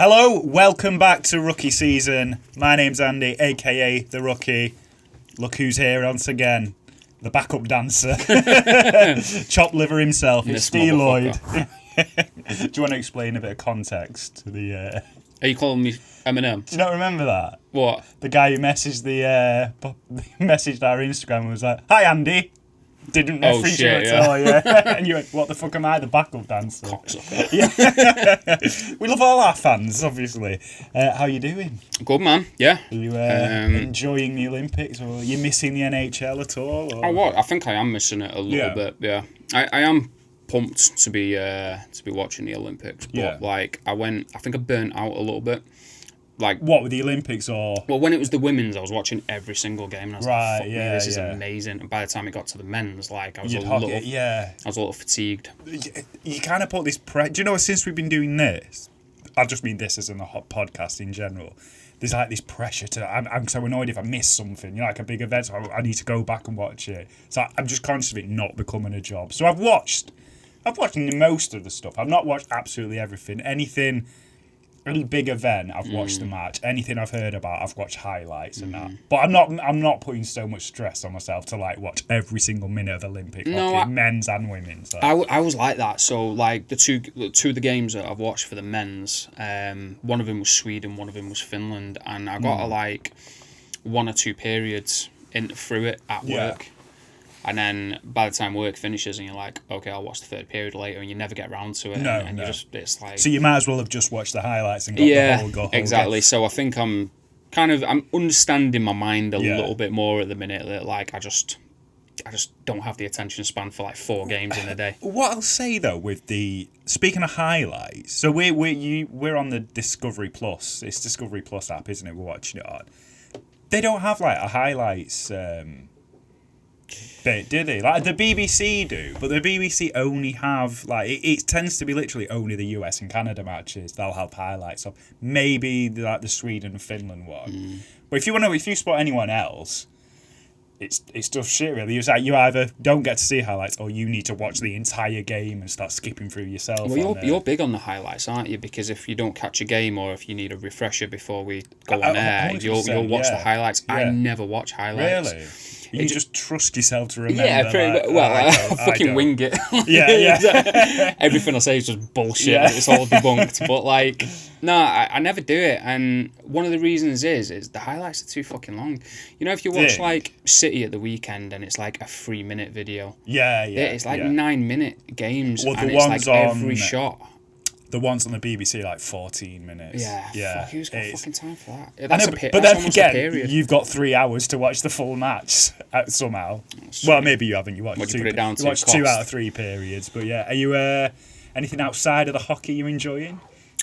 Hello, welcome back to Rookie Season. My name's Andy, aka The Rookie. Look who's here once again. The backup dancer. Chopped liver himself. It's Steve Lloyd. Do you want to explain a bit of context to the... Are you calling me Eminem? Do you not remember that? What? The guy who messaged messaged our Instagram and was like, "Hi Andy." Didn't reference you at all, yeah. And you went, "What the fuck am I, the backup dancer?" Yeah. We love all our fans, obviously. How you doing? Good, man. Yeah. Are you enjoying the Olympics, or are you missing the NHL at all? Or? Oh, what? I think I am missing it a little bit. Yeah. I am pumped to be watching the Olympics, but I think I burnt out a little bit. Like, what, with the Olympics or? Well, when it was the women's, I was watching every single game, and I was like, "Fuck me, this is amazing." And by the time it got to the men's, I was a little fatigued. You kind of put this do you know, since we've been doing this, I just mean this as in a hot podcast in general, there's like this pressure to, I'm so annoyed if I miss something, you know, like a big event, so I need to go back and watch it. So I'm just conscious of it not becoming a job. So I've watched most of the stuff. I've not watched absolutely everything. Any big event, I've watched the match. Anything I've heard about, I've watched highlights and that. But I'm not putting so much stress on myself to watch every single minute of Olympic hockey, men's and women's. So. I was like that. So the two of the games that I've watched for the men's, one of them was Sweden, one of them was Finland, and I got one or two periods through it at work. And then by the time work finishes and you're like, okay, I'll watch the third period later, and you never get around to it. You just, it's like... So you might as well have just watched the highlights and got the whole goal. Exactly. Game. So I think I'm understanding my mind a little bit more at the minute. That I just don't have the attention span for 4 games in a day. What I'll say though, speaking of highlights, so we're on the Discovery Plus. It's Discovery Plus app, isn't it? We're watching it on. They don't have a highlights bit, do they? The BBC do, but the BBC only have it tends to be literally only the US and Canada matches they'll have highlights of. Maybe the Sweden and Finland one. But if you spot anyone else, it's just shit really. It's you either don't get to see highlights or you need to watch the entire game and start skipping through yourself. Well, you're big on the highlights, aren't you? Because if you don't catch a game or if you need a refresher before we go on air, you'll watch the highlights. Yeah. I never watch highlights. Really? You just trust yourself to remember. Yeah, I fucking wing it. Yeah. Everything I say is just bullshit. Yeah. It's all debunked. But no, I never do it. And one of the reasons is the highlights are too fucking long. You know, if you watch City at the weekend and it's a 3-minute video. Yeah. It's 9-minute games, well, and it's every shot. The ones on the BBC 14 minutes. Yeah. Fuck, who's got fucking time for that? But then again, you've got 3 hours to watch the full match somehow. Well, maybe you haven't. You watched put it down to 2 out of 3 periods. But yeah, are you anything outside of the hocky you're enjoying?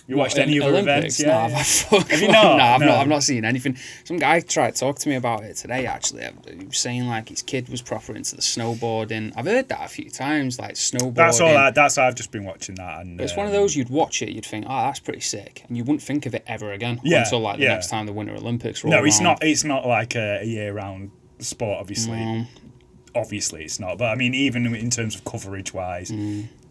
You watched any other events? Yeah. Have you not? No, I've not seen anything. Some guy tried to talk to me about it today, actually. He was saying his kid was proper into the snowboarding. I've heard that a few times, snowboarding. That's I've just been watching that. And it's one of those you'd watch it, you'd think, oh, that's pretty sick. And you wouldn't think of it ever again until the next time the Winter Olympics roll around. It's not like a year-round sport, obviously. No. Obviously, it's not. But I mean, even in terms of coverage-wise...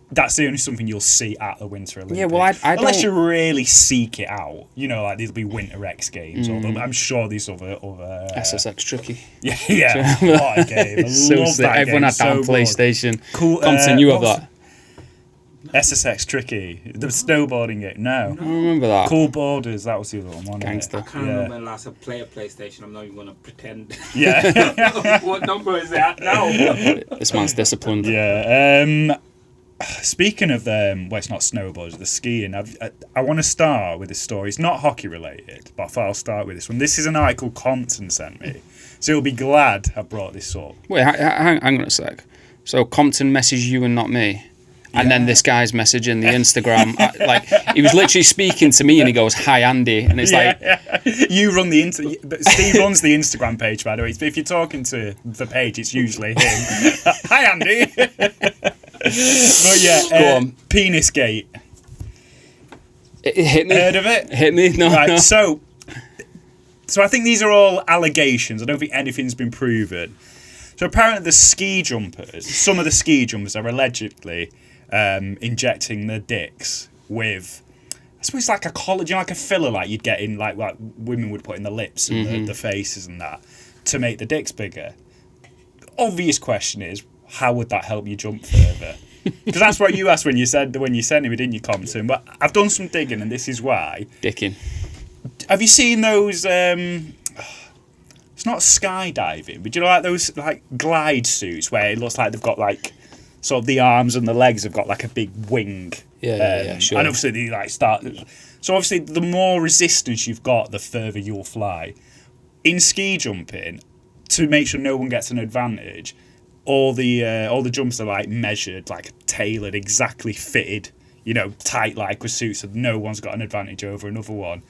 That's the only something you'll see at the Winter Olympics. Yeah, well, I unless you really seek it out, there'll be Winter X Games, or I'm sure these other SSX Tricky. Yeah, what a game! I so love that everyone game. had that on PlayStation. Cool. Continue of that. SSX Tricky, the snowboarding game. No, I don't remember that. Cool Borders, that was the other one. Gangster. I can't remember when last I played a PlayStation. I'm not even going to pretend. Yeah. What number is that now? This man's disciplined. Yeah. Speaking of it's not snowboards, the skiing. I want to start with this story. It's not hockey related, but I thought I'll start with this one. This is an article Compton sent me, so you'll be glad I brought this up. Wait, hang on a sec. So Compton messaged you and not me, and then this guy's messaging the Instagram. He was literally speaking to me, and he goes, "Hi Andy," and it's you run Steve runs the Instagram page, by the way. If you're talking to the page, it's usually him. Hi Andy. But go on. Penis Gate. It hit me. Heard of it? Hit me. No. Right. No. So I think these are all allegations. I don't think anything's been proven. So apparently some of the ski jumpers are allegedly injecting their dicks with suppose it's like a collagen, like a filler, like you'd get in, like women would put in the lips and the faces and that to make the dicks bigger. Obvious question is, how would that help you jump further? Because that's what you asked when you sent me, didn't you, Compton? But I've done some digging, and this is why. Dicking. Have you seen those? It's not skydiving, but do you know, like those like glide suits where it looks like they've got like sort of the arms and the legs have got like a big wing. Yeah, sure. And obviously they like start. So obviously, the more resistance you've got, the further you'll fly. In ski jumping, to make sure no one gets an advantage, all the jumps are like measured, like tailored, exactly fitted, tight like with suits, so no one's got an advantage over another one.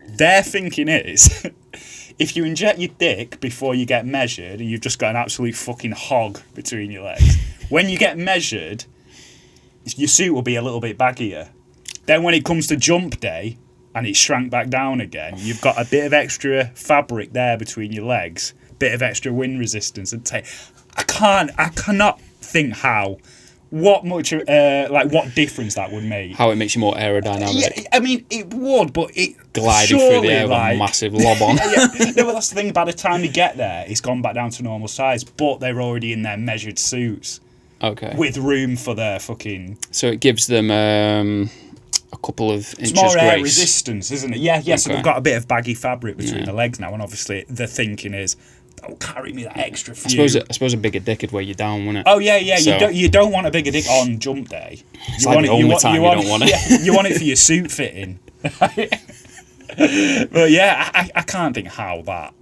Their thinking is, if you inject your dick before you get measured, and you've just got an absolute fucking hog between your legs, when you get measured, your suit will be a little bit baggier. Then when it comes to jump day, and it's shrank back down again, you've got a bit of extra fabric there between your legs, bit of extra wind resistance, and I cannot think what difference that would make. How it makes you more aerodynamic. Yeah, I mean, it would, but it gliding through the air with a massive lob on. No, but that's the thing. By the time you get there, it's gone back down to normal size, but they're already in their measured suits. Okay. With room for their fucking. So it gives them a couple of inches it's more air grace. Resistance, isn't it? Yeah. So they've got a bit of baggy fabric between the legs now, and obviously the thinking is, don't carry me that extra few. I suppose a bigger dick would weigh you down, wouldn't it? Oh yeah. So, you don't want a bigger dick on jump day. It's like the only time you don't want it. Yeah, you want it for your suit fitting. But yeah, I can't think how that.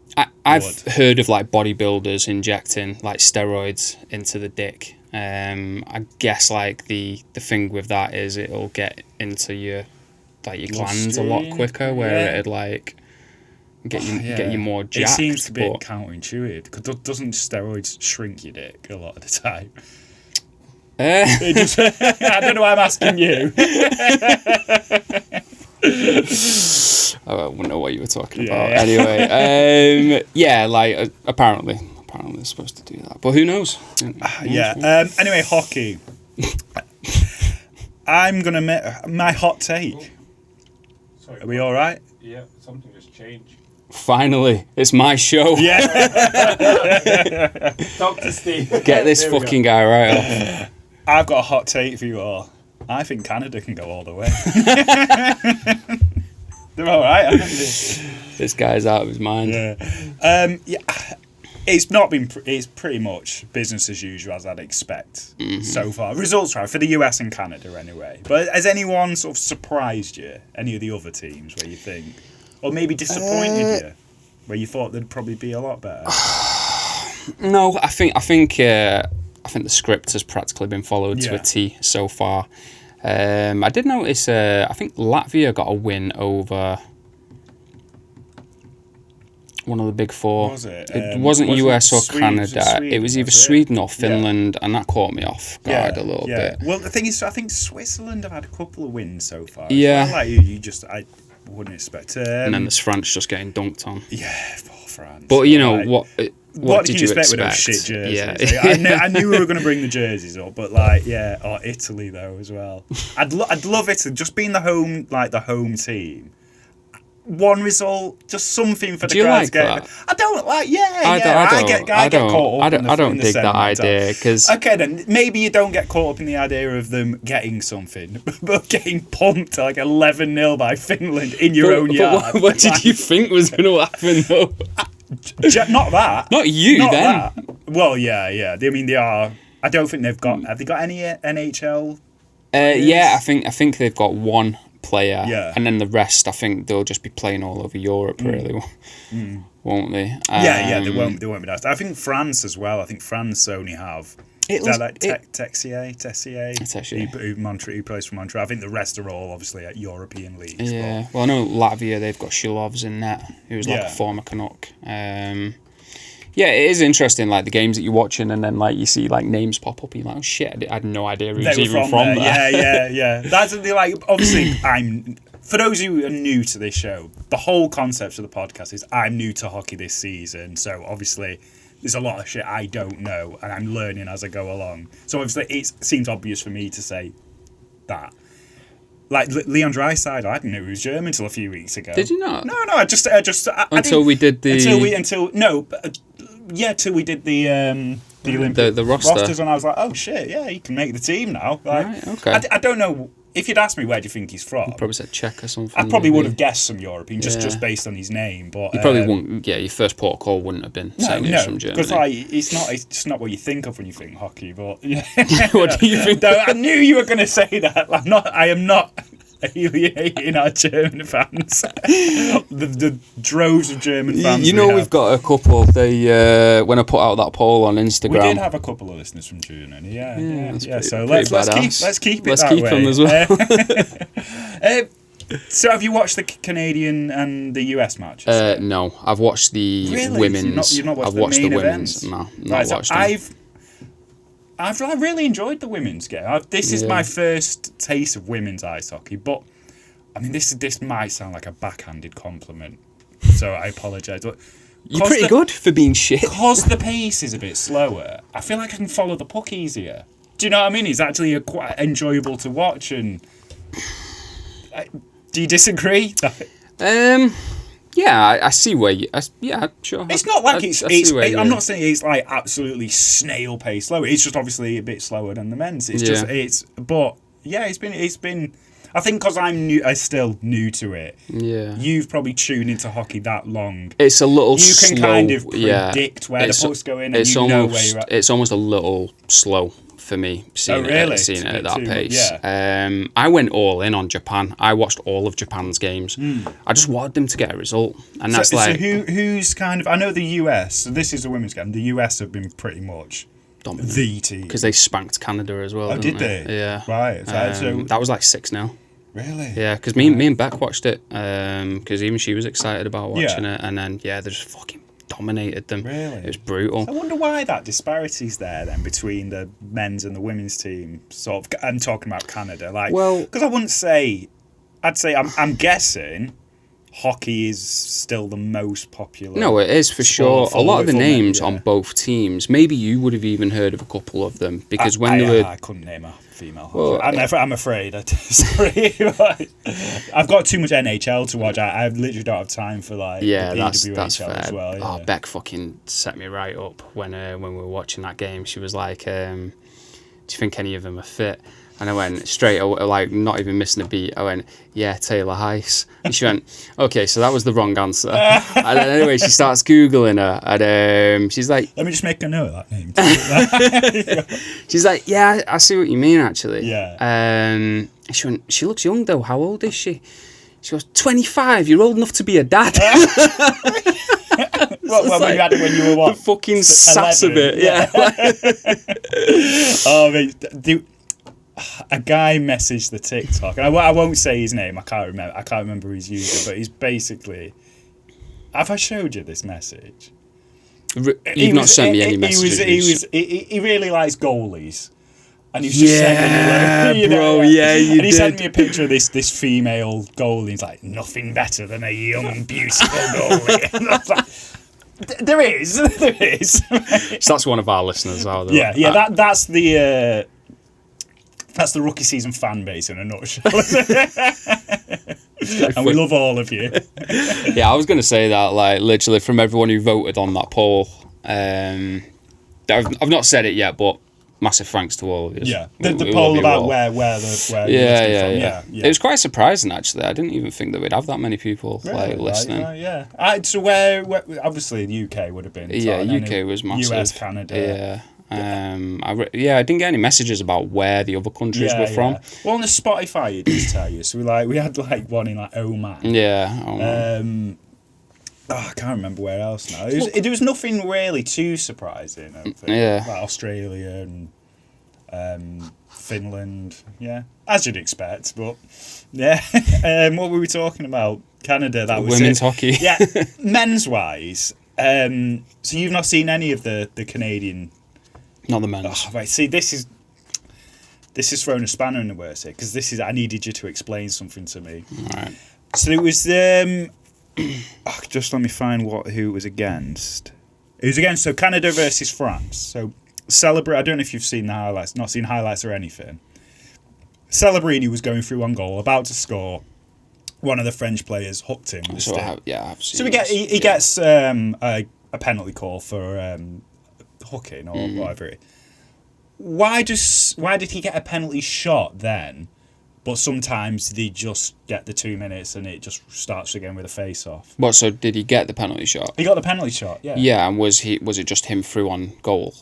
I've heard of like bodybuilders injecting like steroids into the dick. I guess like the thing with that is it'll get into your glands a lot quicker, where it'd like get you more jacked. It seems to be counterintuitive, because doesn't steroids shrink your dick a lot of the time? I don't know why I'm asking you. I wouldn't know what you were talking about. Anyway, apparently they're supposed to do that, but who knows? Anyway, hockey. I'm gonna make my hot take. Sorry, are we all right? Yeah, something just changed. Finally, it's my show. Yeah. Talk to Steve. Get this fucking guy right off. I've got a hot take for you all. I think Canada can go all the way. They're all right, aren't they? This guy's out of his mind. Yeah. It's not been. It's pretty much business as usual, as I'd expect so far. Results right for the US and Canada, anyway. But has anyone sort of surprised you? Any of the other teams where you think, or maybe disappointed you, where you thought they'd probably be a lot better? No, I think the script has practically been followed to a T so far. I did notice. I think Latvia got a win over one of the big four. Was it? It wasn't US or Canada. It was either Sweden or Finland, and that caught me off guard a little bit. Well, the thing is, I think Switzerland have had a couple of wins so far. Yeah. Like I wouldn't expect. And then there's France just getting dunked on. Yeah, poor France. But what did you expect with those shit jerseys? Yeah. I knew we were going to bring the jerseys up, but or Italy though as well. I'd love Italy, just being the home team. One result, just something for the crowd to get. That? I don't like. I get caught up. I don't dig that idea, because. Okay, then maybe you don't get caught up in the idea of them getting something, but getting pumped like 11-0 by Finland in your own yard. But what did you think was going to happen though? Not that. Not you. Not then. That. Well, yeah. I mean, they are. I don't think they've got. Have they got any NHL? I think they've got one player, and then the rest, I think they'll just be playing all over Europe, really, won't they? They won't be nice. I think France as well. I think France only have. Texier, who plays for Montreal. I think the rest are all obviously at European leagues. Yeah, well, I know Latvia, they've got Shilovs in net, who's like a former Canuck. Yeah, it is interesting, like the games that you're watching, and then like you see like names pop up, and you're like, oh shit, I had no idea who was even from there. Yeah. That's like obviously for those who are new to this show, the whole concept of the podcast is I'm new to hockey this season, so obviously there's a lot of shit I don't know, and I'm learning as I go along. So obviously it seems obvious for me to say that. Like Leon Draisaitl, I didn't know he was German until a few weeks ago. Did you not? No, I just Until we did the till we did the Olympic the roster. rosters, and I was like, oh shit, yeah, he can make the team now. Like, Right, okay. I don't know if you'd asked me where do you think he's from. Probably said Czech or something. I probably maybe. would have guessed some European Yeah. just based on his name, but You probably wouldn't. Yeah, your first port of call wouldn't have been saying he was from Germany. because like it's not what you think of when you think hockey. But yeah. What do you think? Though I knew you were going to say that. I am not alienating our German fans. the droves of German fans. You know, we've got a couple. They when I put out that poll on Instagram, we did have a couple of listeners from Germany. Yeah. So let's keep it Let's that keep way. them as well. So have you watched the Canadian and the US matches? No, I've watched the Really? women's. You've not watched I've the watched the main women's. events? No, not Right, so watched them. I've really enjoyed the women's game. This is my first taste of women's ice hockey, but I mean this might sound like a backhanded compliment, so I apologise. You're pretty good for being shit. Because the pace is a bit slower, I feel like I can follow the puck easier. Do you know what I mean? It's actually quite enjoyable to watch. And do you disagree? Yeah, I see where you. Yeah, sure. It's not like I'm not saying it's like absolutely snail pace slow. It's just obviously a bit slower than the men's. But yeah, it's been. I think because I'm still new to it. Yeah. You've probably tuned into hockey that long. It's a little. You can slow, kind of predict where the puck's going, and you know where you're at. It's almost a little slow for me seeing it at that pace. Yeah. I went all in on Japan. I watched all of Japan's games. I just wanted them to get a result, and that's so who's kind of? I know the US. So this is a women's game. The US have been pretty much dominant the team because they spanked Canada as well. Oh, did they? they? Yeah. Right. So that was like 6-0. Really? Yeah, because me and Beck watched it because even she was excited about watching it, and then they just fucking dominated them. Really? It was brutal. I wonder why that disparity's there then between the men's and the women's team. Sort of, I'm talking about Canada, like, Well, because I wouldn't say, I'm guessing hockey is still the most popular. No, it is for sure. A lot of the names men, on both teams, maybe you would have even heard of a couple of them because I couldn't name a female. Well, I'm afraid. Sorry, I've got too much NHL to watch. I literally don't have time for like that's fair. as well. Yeah. Oh, Beck fucking set me right up when we were watching that game. She was like, "Do you think any of them are fit?" And I went straight, like not even missing a beat. I went, "Yeah, Taylor Heiss." And she went, "Okay, so that was the wrong answer." And then anyway, she starts Googling her, and she's like, "Let me just make a note of that name." She's like, "Yeah, I see what you mean, actually." Yeah. She went, "She looks young though. How old is she?" She goes, 25. You're old enough to be a dad. Well, you had it when you were what? The fucking sass of it, yeah. Oh, mate, a guy messaged the TikTok, and I won't say his name. I can't remember his user, but he's basically. Have I showed you this message? You've not sent me any messages. He really likes goalies, and he was just sending me, bro. Yeah, you and he did. sent me a picture of this female goalie. He's like, nothing better than a young, beautiful goalie. And I was like, there is. So that's one of our listeners. Yeah. That's the rookie season fan base in a nutshell. And we love all of you. Yeah, I was going to say that, like, literally from everyone who voted on that poll. I've not said it yet, but massive thanks to all of you. Yeah, the poll about where yeah. It was quite surprising, actually. I didn't even think that we'd have that many people listening. Right. So where obviously the UK would have been. Yeah, UK was massive. US, Canada. Yeah. I didn't get any messages about where the other countries were from. Well, on the Spotify, it does tell you. So we had like one in like Oman. Yeah. Oman. I can't remember where else now. There was nothing really too surprising. I think. Yeah. Like Australia and Finland. Yeah, as you'd expect. But yeah, what were we talking about? Canada. That was women's hockey. Yeah, men's wise. So you've not seen any of the Canadian. Not the men's. Oh, right, see, this is throwing a spanner in the works here because I needed you to explain something to me. All right. So it was just let me find who it was against. It was against Canada versus France. So celebrate. I don't know if you've seen the highlights. Not seen highlights or anything. Celebrini was going through on goal, about to score. One of the French players hooked him. With a stick. I've seen. So he gets a penalty call for hooking or whatever. Why did he get a penalty shot then? But sometimes they just get the 2 minutes and it just starts again with a face off. What? So did he get the penalty shot? He got the penalty shot. Yeah. Yeah, and was it just him through on goal?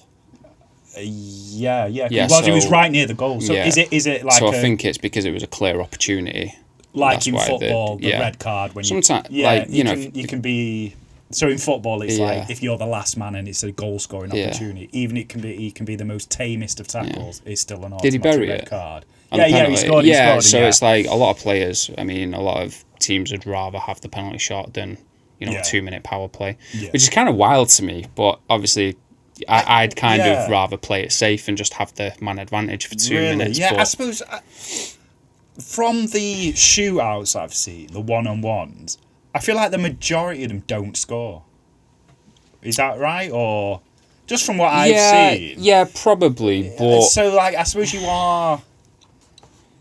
Yeah. Yeah, He was right near the goal. So yeah. is it like? So I think it's because it was a clear opportunity. Like That's in why football, the yeah. red card when Sometimes, you like, you know, you can be. So in football, it's Yeah. like if you're the last man and it's a goal scoring Yeah. opportunity, even he can be the most tamest of tackles. It's still an Did he automatic bury red it? card. On the He penalty? scored. Yeah, he scored, so yeah. it's like a lot of players. I mean, a lot of teams would rather have the penalty shot than Yeah. a 2 minute power play, Yeah. which is kind of wild to me. But obviously, I'd kind Yeah. of rather play it safe and just have the man advantage for 2 minutes. Yeah, but I suppose from the shootouts I've seen, the one-on-ones, I feel like the majority of them don't score. Is that right, or just from what I've seen? Yeah, probably. But So, like, I suppose you are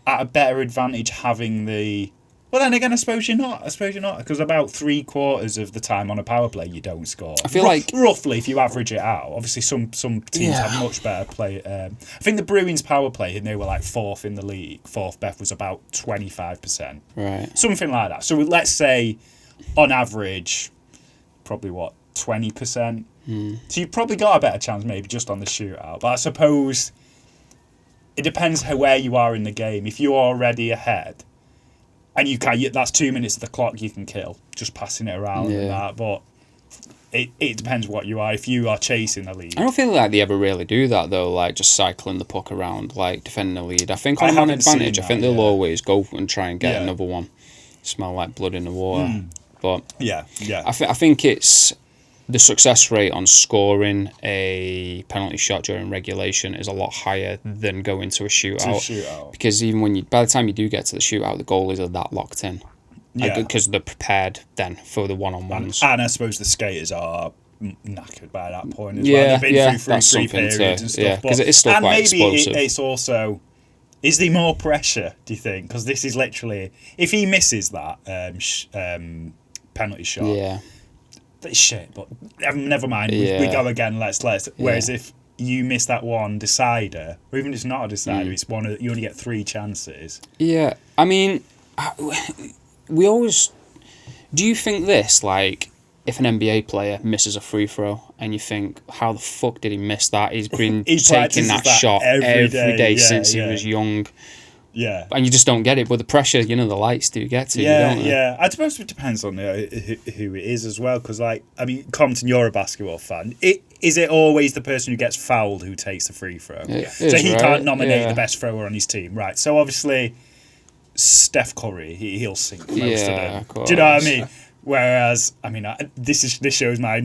at a better advantage having the. Well, then again, I suppose you're not, because about 3/4 of the time on a power play you don't score. I feel like roughly, if you average it out, obviously some teams have much better play. I think the Bruins power play, and they were like fourth in the league. Fourth best was about 25%, right. something like that. So let's say, on average, probably 20%. So you've probably got a better chance, maybe just on the shootout. But I suppose it depends where you are in the game. If you're already ahead. And that's 2 minutes of the clock you can kill, just passing it around and that. But it depends what you are. If you are chasing the lead. I don't feel like they ever really do that, though, like just cycling the puck around, like defending the lead. I think on an advantage, I think they'll always go and try and get another one. Smell like blood in the water. But yeah. I think it's the success rate on scoring a penalty shot during regulation is a lot higher than going to a shootout. Because even by the time you do get to the shootout, the goalies are that locked in. Yeah. Because they're prepared then for the one-on-ones. And I suppose the skaters are knackered by that point as well. They've been through three periods and stuff. Yeah, because it is still quite explosive. And maybe it's also... Is there more pressure, do you think? Because this is literally... If he misses that penalty shot... Yeah. It's shit, but never mind. We go again. Let's. Whereas if you miss that one decider, or even if it's not a decider, it's one. You only get 3 chances. Yeah, I mean, we always. Do you think this, like, if an NBA player misses a free throw and you think, how the fuck did he miss that? He's been taking that shot every day since he was young. Yeah. And you just don't get it, but the pressure, the lights do get to you, don't they? Yeah. I suppose it depends on who it is as well, because, like, I mean, Compton, you're a basketball fan. Is it always the person who gets fouled who takes the free throw? So he can't nominate the best thrower on his team, right? So obviously, Steph Curry, he'll sink most of them. Of course. Do you know what I mean? Whereas, I mean, this shows my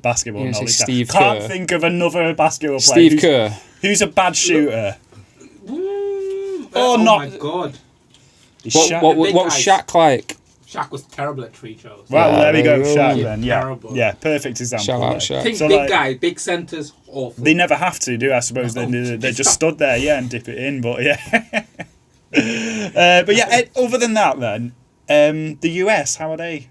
basketball knowledge. Steve Can't Kerr. think of another basketball player Steve Kerr. who's a bad shooter. Oh not. my god. What was Shaq like? Shaq was terrible at free throws. Well, there we go, Yeah, Shaq then. Yeah, terrible. yeah, perfect example. Shout out there. Shaq. Think So, big like, guy, big centres, awful. They never have to do, I suppose. They just stood there, and dip it in. But yeah, other than that, then the US, how are they?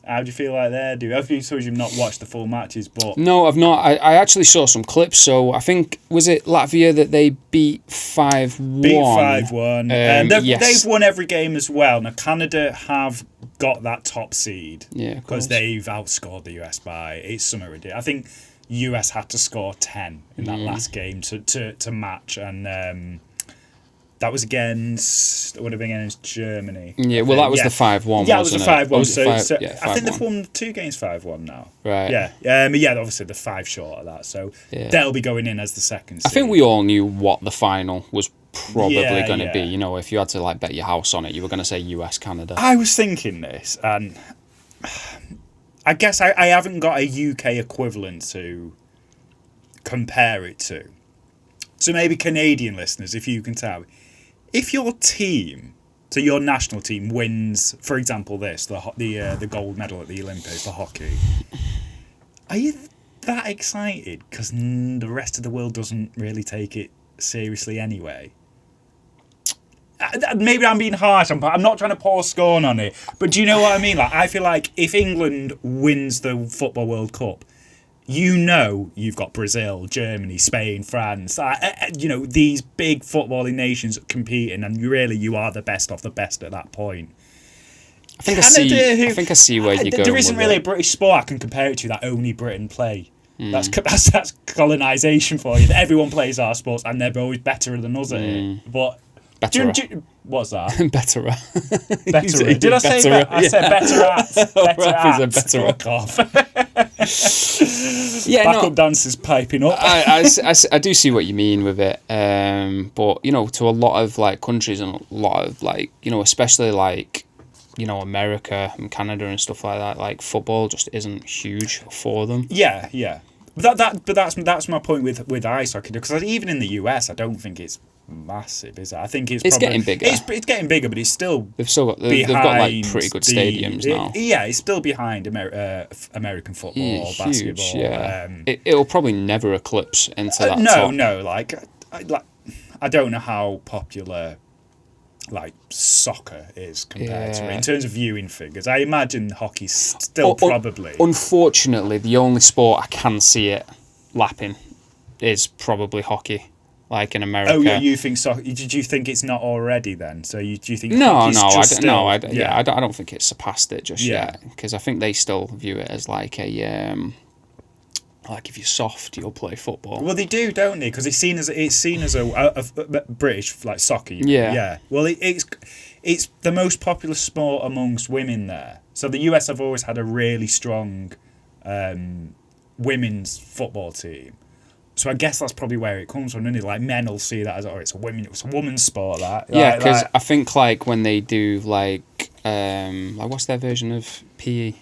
How do you feel like they're doing? I suppose you've not watched the full matches, but No, I've not. I actually saw some clips. So I think, was it Latvia that they beat 5-1? beat 5-1. And yes. they've won every game as well. Now Canada have got that top seed Yeah, because they've outscored the US by it's something ridiculous. I think US had to score 10 in that last game to match, and that was would have been against Germany. Yeah, well, that was the 5-1. Yeah, it was the 5-1. So I think 5-1. they've won 2 games 5-1 now. Right. Yeah. Obviously they're 5 short of that, so they'll be going in as the second seed. I think we all knew what the final was probably going to be. Yeah. If you had to bet your house on it, you were going to say US Canada. I was thinking this, and I guess I haven't got a UK equivalent to compare it to. So maybe Canadian listeners, if you can tell me. If your team, so your national team, wins, for example, the gold medal at the Olympics for hockey, are you that excited because the rest of the world doesn't really take it seriously anyway? maybe I'm being harsh. I'm not trying to pour scorn on it, but do you know what I mean? Like, I feel like if England wins the Football World Cup, you've got Brazil, Germany, Spain, France, these big footballing nations competing, and you are the best of the best at that point. I think I see where you're going. There isn't really a British sport I can compare it to that only Britain play. That's colonisation for you. Everyone plays our sports, and they're always better than us at it. But what's that? Better. Better. Did I say better? I said better at. Better at. Fuck off. Backup dancers piping up. I do see what you mean with it. But to a lot of like countries and a lot of like especially like America and Canada and stuff like that, like football just isn't huge for them. Yeah. But that's my point with ice hockey, because even in the US, I don't think it's massive, is it? I think it's getting bigger. It's getting bigger, but it's still they've got like pretty good stadiums now. It's still behind American football, or basketball. Huge, yeah. It'll probably never eclipse into that. No. I don't know how popular like soccer is compared to it in terms of viewing figures. I imagine hockey's still probably. Unfortunately, the only sport I can see it lapping is probably hockey. Like in America. Oh yeah, you think so? Did you think it's not already then? So do you think? I don't think it's surpassed it just yet, because I think they still view it as like a like if you're soft, you'll play football. Well, they do, don't they? Because it's seen as a British like soccer. Yeah. Well, it's the most popular sport amongst women there. So the US have always had a really strong women's football team. So I guess that's probably where it comes from, isn't it? Like men will see that as it's a woman's sport. That because I think like when they do like what's their version of PE?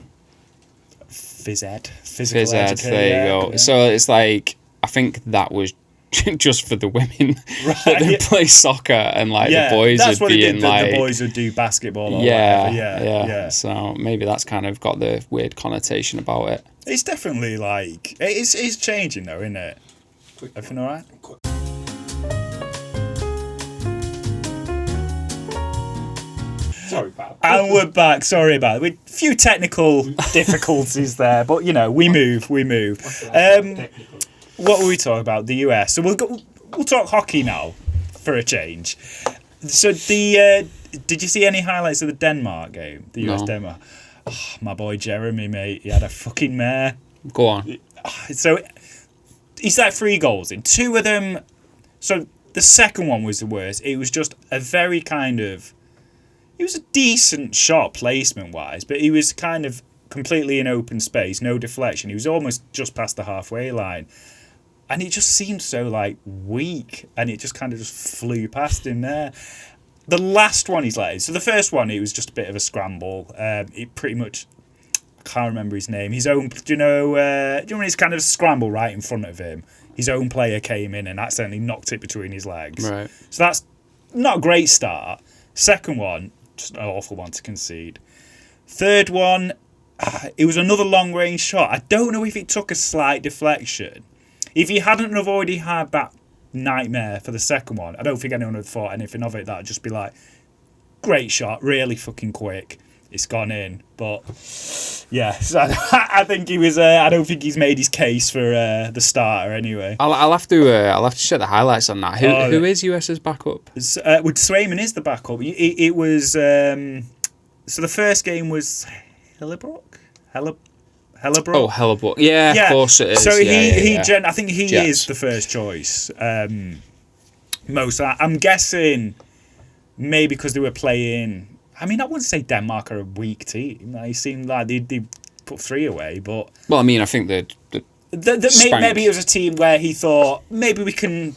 Phys ed. Phys ed. There you go. Yeah. So it's like I think that was just for the women. Right. They play soccer and like the boys would be in like the boys would do basketball. Or whatever. Yeah. So maybe that's kind of got the weird connotation about it. It's definitely like it's changing though, isn't it? Everything all right? Sorry, pal. And we're back. Sorry about it. With a few technical difficulties there, but we move. What were we talking about? The US. So we'll talk hockey now, for a change. So did you see any highlights of the Denmark game? The US Denmark. Oh, my boy Jeremy, mate, he had a fucking mare. Go on. So he's like 3 goals in. 2 of them. So the second one was the worst. It was just a very kind of. It was a decent shot placement wise, but he was kind of completely in open space, no deflection. He was almost just past the halfway line, and it just seemed so like weak, and it just kind of just flew past him there. The last one he's like. So the first one, it was just a bit of a scramble. It pretty much. Can't remember his name. His own, do you know when he's kind of scrambled right in front of him? His own player came in and accidentally knocked it between his legs. Right. So that's not a great start. Second one, just an awful one to concede. Third one, it was another long range shot. I don't know if it took a slight deflection. If he hadn't have already had that nightmare for the second one, I don't think anyone would have thought anything of it. That'd just be like, great shot, really fucking quick. It's gone in, but yeah, so I think he was. I don't think he's made his case for the starter anyway. I'll have to check the highlights on that. Who is US's backup? Swayman is the backup. It was so the first game was Hellebrook. Oh, Hellebrook. Yeah, of course it is. So I think he is the first choice. I'm guessing maybe because they were playing. I mean, I wouldn't say Denmark are a weak team. It seemed like they put 3 away, but... Well, I mean, I think that maybe it was a team where he thought, maybe we can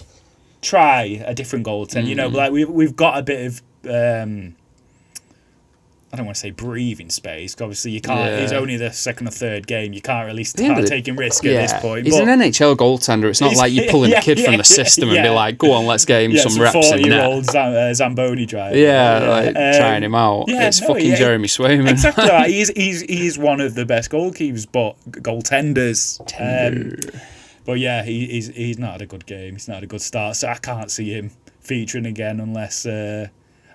try a different goaltender. Like we've got a bit of... I don't want to say breathing space, because obviously you can't. It's only the second or third game. You can't really start taking risk at this point. He's an NHL goaltender. It's not like you're pulling a kid from the system and be like, go on, let's get him some reps in net. 40-year-old Zamboni driver. Trying him out. It's Jeremy Swayman. Exactly that. He's one of the best goalkeepers, goaltenders. But yeah, he's not had a good game. He's not had a good start. So I can't see him featuring again unless...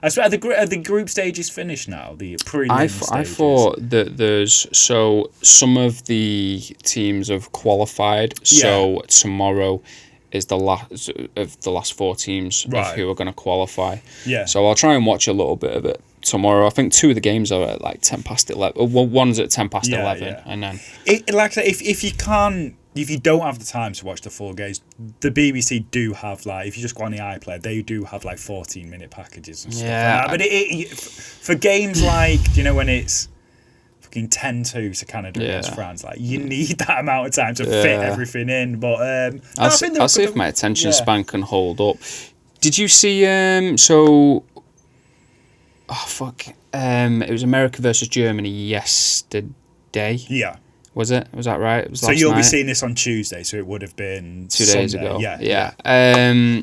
I swear, are the group stages finished now? The prelim stages? I thought that there's... So, some of the teams have qualified. Yeah. So, tomorrow is the last of the last 4 teams of who are going to qualify. Yeah. So, I'll try and watch a little bit of it tomorrow. I think 2 of the games are at like 10 past 11. Well, one's at 10 past 11. Yeah. And then... Like I say, if you can't... If you don't have the time to watch the full games, the BBC do have, like, if you just go on the iPlayer, they do have, like, 14-minute packages and stuff like that. But for games like, do you know, when it's fucking 10-2 to Canada against France, like, you need that amount of time to fit everything in. But I'll see if my attention span can hold up. Did you see, it was America versus Germany yesterday? Yeah. Was it? Was that right? It was so last you'll night. be seeing this on Tuesday, so it would have been 2 days Sunday. ago. Yeah.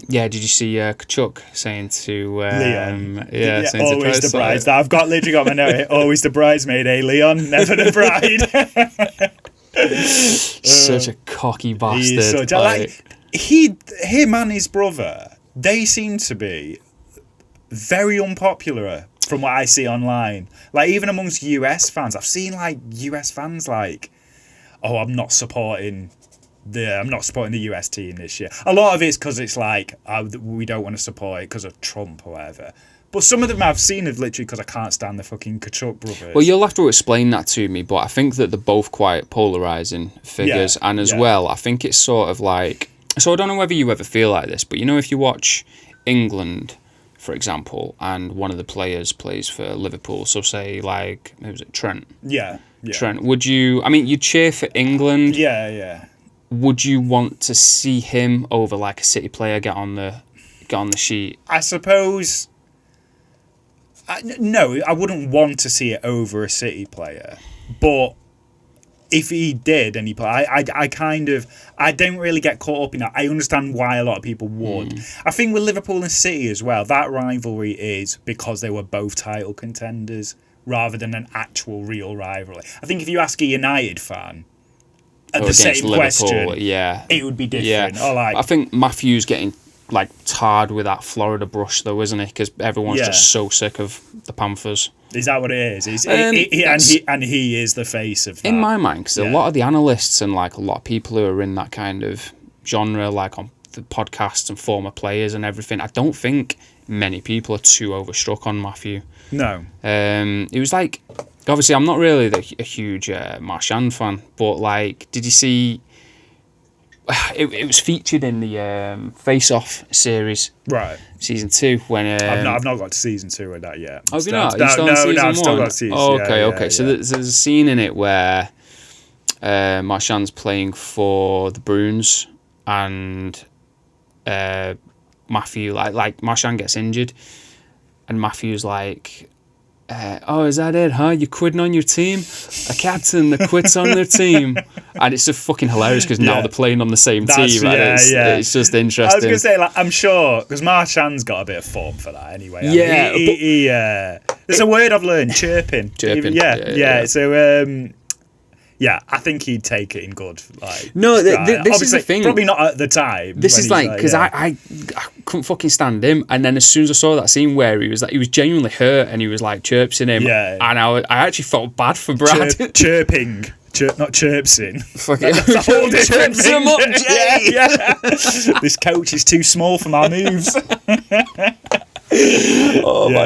Did you see Kachuk saying to Leon? saying always to the bride. I've literally got my note here. Always the bridesmaid, Leon? Never the bride. Such a cocky bastard. Him and his brother, they seem to be very unpopular from what I see online. Like, even amongst US fans, I've seen, like, US fans, like, oh, I'm not supporting the US team this year. A lot of it's because it's like, we don't want to support it because of Trump or whatever. But some of them I've seen have literally because I can't stand the fucking Kachuk brothers. Well, you'll have to explain that to me, but I think that they're both quite polarising figures. And as well, I think it's sort of like... So I don't know whether you ever feel like this, but, you know, if you watch England, for example, and one of the players plays for Liverpool, so say, like, who was it, Trent? Yeah. Trent, would you... I mean, you cheer for England. Yeah. Would you want to see him over, like, a City player get on the sheet? I suppose... No, I wouldn't want to see it over a City player. But if he did and he played, I don't really get caught up in that. I understand why a lot of people would. I think with Liverpool and City as well, that rivalry is because they were both title contenders rather than an actual real rivalry. I think if you ask a United fan at the same question, it would be different. Yeah. I think Matthew's getting like tarred with that Florida brush though, isn't he? Because everyone's just so sick of the Panthers. Is that what it is? And he is the face of that. In my mind, because a lot of the analysts and like a lot of people who are in that kind of genre, like on the podcasts and former players and everything, I don't think many people are too overstruck on Matthew. No. It was like, obviously I'm not really a huge Marchand fan, but like, did you see... It was featured in the Face Off series, right? Season 2. When I've not got to season 2 of that yet. Oh, have you not? Are you still on season 1? I've still got season. Oh, okay. So there's a scene in it where Marchand's playing for the Bruins, and Matthew like Marchand gets injured, and Matthew's like, oh, is that it, huh? You're quitting on your team? A captain that quits on their team. And it's just fucking hilarious because now they're playing on the same team. And it's just interesting. I was going to say, like, I'm sure, because Marchand's got a bit of form for that anyway. Yeah. There's a word I've learned, chirping. Yeah. So, I think he'd take it in good. Like, this is the thing. Probably not at the time. This is like, because I couldn't fucking stand him, and then as soon as I saw that scene where he was genuinely hurt and he was like chirping him, and I actually felt bad for Brad. Chirping. Not chirpsing. Fucking chirps him up, Jay. Yeah. This coach is too small for my moves. Man,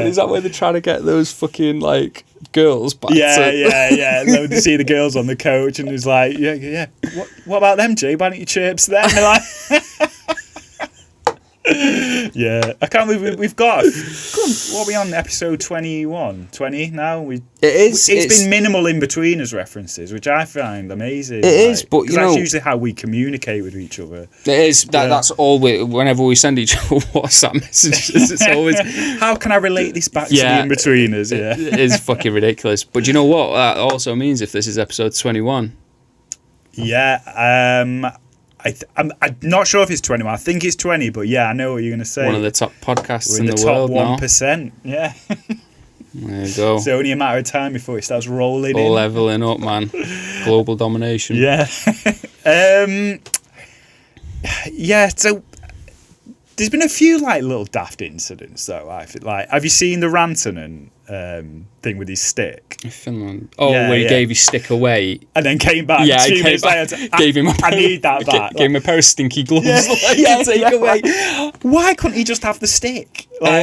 is that where they're trying to get those fucking like girls back? Yeah. Load to see the girls on the coach, and he's like, yeah. What about them, Jay? Why don't you chirps them? And they're like, yeah. I can't believe we've got. What are we on? Episode 21, 20 now. It's been minimal in between as references, which I find amazing. It is, but you know, that's usually how we communicate with each other. It is. That's all. Whenever we send each other WhatsApp messages, it's always, how can I relate this back to the in-betweeners? Yeah, it is fucking ridiculous. But do you know what that also means? If this is episode 21. Yeah. I'm not sure if it's 21. I think it's 20, but yeah, I know what you're going to say. One of the top podcasts in the world now. 1%. Yeah. There you go. It's only a matter of time before it starts rolling in. Leveling up, man. Global domination. Yeah. Yeah, so There's been a few like little daft incidents though. I feel like, have you seen the Rantanen thing with his stick? In Finland. Oh, Yeah, where he yeah. gave his stick away. And then came back. Yeah, 2 he came minutes back. later. Gave him a I need that back. Gave him a pair of stinky gloves. Yeah, to take away. Why couldn't he just have the stick? Like,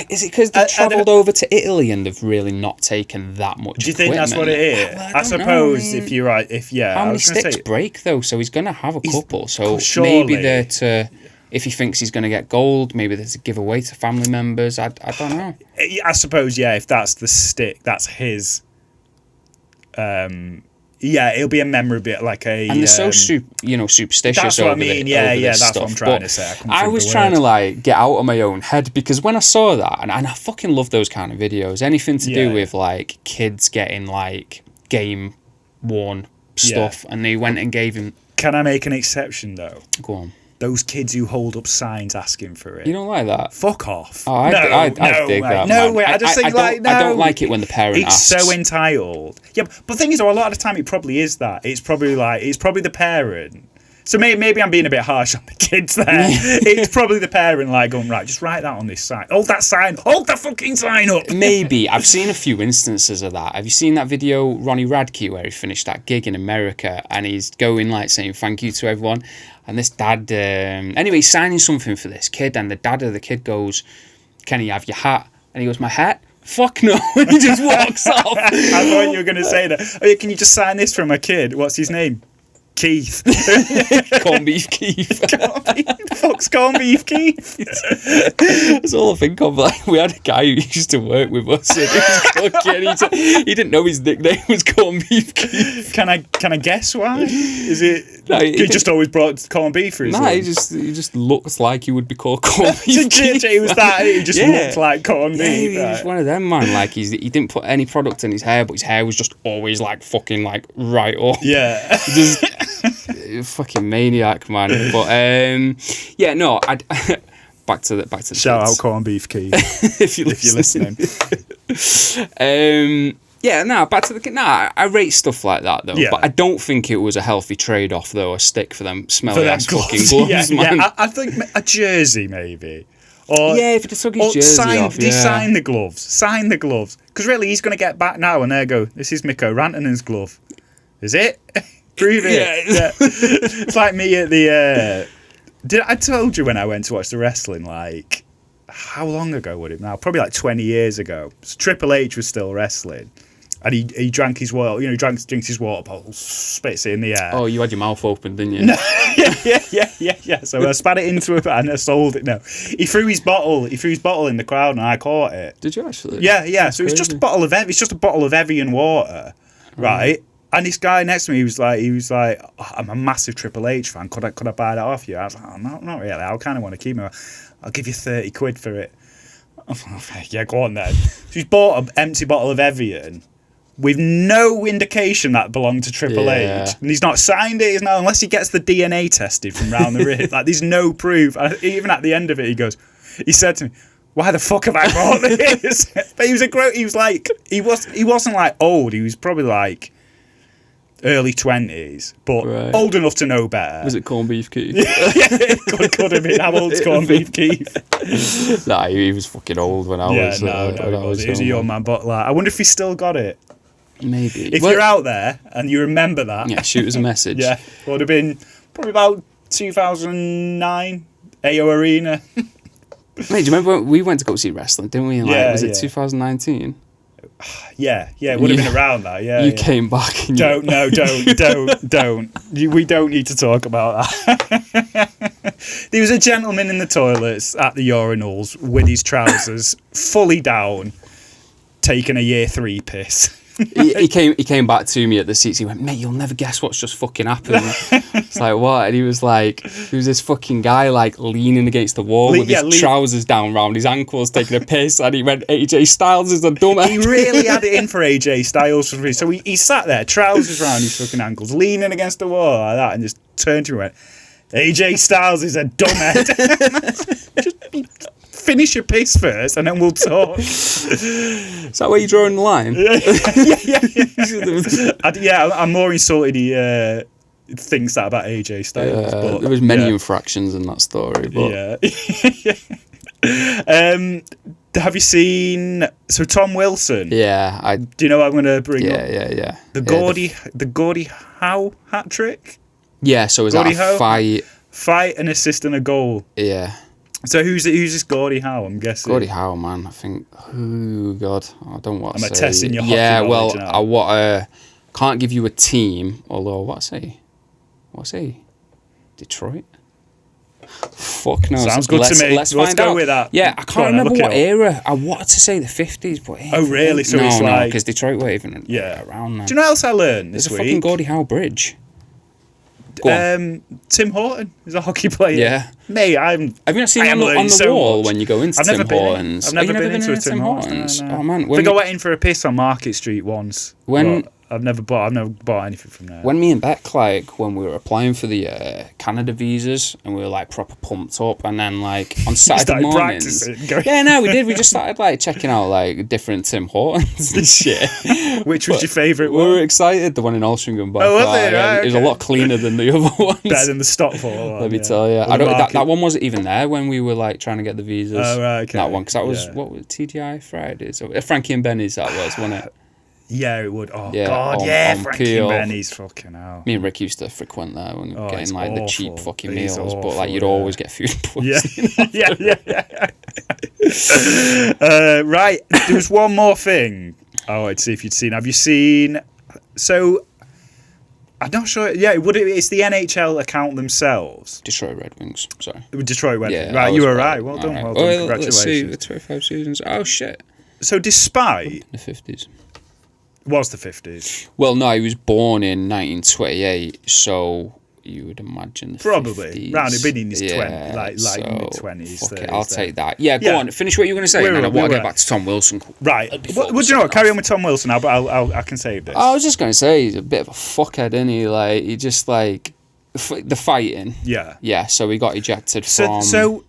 Is it because they've travelled over to Italy and they've really not taken that much? do you think that's what it is? Well, I don't know, suppose I mean, if you're right, how I many was gonna sticks say, break though? So he's gonna have a couple. So surely. maybe they're to. If he thinks he's going to get gold, maybe there's a giveaway to family members. I don't know. I suppose, yeah, if that's the stick, that's his. Yeah, it'll be a memorabilia, like a. And they're so superstitious. That's what I over mean. the, Yeah, over yeah, this that's stuff. what I'm trying But to say. I was trying to like get out of my own head because when I saw that, and I fucking love those kind of videos. Anything to do with like kids getting like game worn stuff, and they went and gave him. Can I make an exception though? Go on. Those kids who hold up signs asking for it. You don't like that? Fuck off. Oh, I dig that. No man. way. I just think like no. I don't like it when the parent It's asks. so entitled. Yeah, but the thing is, though, a lot of the time it probably is that. It's probably the parent. So maybe I'm being a bit harsh on the kids there. It's probably the parent like going, right, just write that on this sign. Hold that sign. Hold the fucking sign up. Maybe. I've seen a few instances of that. Have you seen that video, Ronnie Radke, where he finished that gig in America and he's going like saying thank you to everyone? And this dad, anyway, he's signing something for this kid, and the dad of the kid goes, "Can he have your hat?" And he goes, "My hat? Fuck no." And he just walks off. I thought you were going to say that. Oh, yeah, can you just sign this for my kid? What's his name? Keith. Corned beef Keith. Fuck's corned beef Keith. That's all I think of. Like, we had a guy who used to work with us, and he was cooking, and he didn't know his nickname was corned beef Keith. Can I guess why? Is it? No, he just always brought corned beef for his Nah, son? he just looks like he would be called corned beef Keith. He was that. He just looked like corned Yeah, beef. he was Right. one of them, man. Like he didn't put any product in his hair, but his hair was just always like fucking like right up. Yeah. Just fucking maniac, man. But yeah, no, back to the Shout kids. out corned beef Keith if you're if you're listening. listening. Yeah, no, back to the kid. Nah, I rate stuff like that though. Yeah. But I don't think it was a healthy trade-off though. A stick for them smelly For them ass fucking gloves. gloves, man. Yeah. I think a jersey maybe. Or, Yeah, if he took his jersey off, they yeah. sign the gloves. Sign the gloves. Because really, he's going to get back now and there go, this is Mikko Rantanen's glove. Is it? Prove it. Yeah. It's like me at the... I told you when I went to watch the wrestling, like... How long ago would it now? Probably like 20 years ago. So Triple H was still wrestling. And he drank his water, he drinks his water bottle, spits it in the air. Oh, you had your mouth open, didn't you? No, yeah. So I spat it into it and I sold it. No, he threw his bottle in the crowd and I caught it. Did you actually? Yeah. So it's just a bottle of It's just a bottle of Evian water, right? And this guy next to me, he was like, oh, I'm a massive Triple H fan. Could I buy that off you? I was like, oh, no, not really. I kind of want to keep it. I'll give you 30 quid for it. Okay, yeah, go on then. So he's bought an empty bottle of Evian with no indication that belonged to Triple H, and he's not signed it. Unless he gets the DNA tested from round the wrist. Like, there's no proof. And even at the end of it, he said to me, "Why the fuck have I bought this?" But he was like, he wasn't like old. He was probably like early 20s, but old enough to know better. Was it corned beef Keith? Yeah, could have been. How old's corned beef Keith? Nah, he was fucking old when I was. He was a young man. But like, I wonder if he still got it. Maybe. If you're out there and you remember that, yeah, shoot us a message. Yeah, would have been probably about 2009, AO Arena. Mate, do you remember when we went to go see wrestling, didn't we? Was it 2019? Yeah, it would have been around that. Yeah, you came back. And don't. We don't need to talk about that. There was a gentleman in the toilets at the urinals with his trousers fully down, taking a year 3 piss. he came back to me at the seats. He went, "Mate, you'll never guess what's just fucking happened." It's like, what? And he was this fucking guy like leaning against the wall with his trousers down round his ankles, taking a piss. And he went, "AJ Styles is a dumbass." He really had it in for AJ Styles. So he sat there, trousers round his fucking ankles, leaning against the wall like that, and just turned to him and went, "AJ Styles is a dumbhead." Just finish your piss first, and then we'll talk. Is that where you're drawing the line? Yeah. I'm more insulted. thinks that about AJ Styles. But there was many infractions in that story. But yeah. Have you seen Tom Wilson? Yeah, Do you know what I'm going to bring up? Yeah. The Gordie Howe hat trick. Yeah, so is that a fight and assist and a goal? Yeah. So who's this Gordie Howe? I'm guessing. Gordie Howe, man. I think. Oh God, I don't want to say. I'm testing your hockey knowledge now. I can't give you a team. Although what I say, Detroit. Fuck no. Sounds good to me. Let's go with that. Yeah, I can't remember what era. I wanted to say the 50s, but oh really? So it's like because Detroit were even around then. Do you know what else I learned this week? week? There's a fucking Gordie Howe bridge. Tim Horton is a hockey player. Yeah, mate. Have you not seen him on the wall when you go into Tim Hortons? I've never been into a Tim Hortons. No. Oh man, I think I went in for a piss on Market Street once. I've never bought anything from there. When me and Beck, when we were applying for the Canada visas, and we were like proper pumped up, and then like on Saturday mornings, we did. We just started checking out different Tim Hortons and shit. Which was your favourite one? We were excited. The one in Altrincham by was far. it? Right, It was a lot cleaner than the other ones. Better than the Stockport one. Let me tell you, that one wasn't even there when we were trying to get the visas. Oh right, okay. That one because that was what was TGI Fridays, Frankie and Benny's. That was, wasn't it? Yeah, it would. Oh, yeah, God, Frankie and Benny's fucking hell. Me and Rick used to frequent there when we were getting the cheap fucking meals, awful, but you'd always get food poisoning. Yeah. Right, there was one more thing. Oh, I'd see if you'd seen. Have you seen? So, I'm not sure. Yeah, it's the NHL account themselves. Detroit Red Wings. Sorry. Detroit Red Wings. Yeah, right, you were right. Well done. Right. Well done. Congratulations. Let's see, the 25 seasons. Oh shit. So, despite the 50s. Was the 50s? Well, no, he was born in 1928, so you would imagine the probably 50s. Round, he'd been in his 20s, like mid-20s. I'll take that. Yeah, go on. Finish what you were going to say, and then I want to get back to Tom Wilson. Right. Well, do you know what? Carry on with Tom Wilson now, but I can save this. I was just going to say, he's a bit of a fuckhead, isn't he? He just, the fighting. Yeah. Yeah, so he got ejected from... So,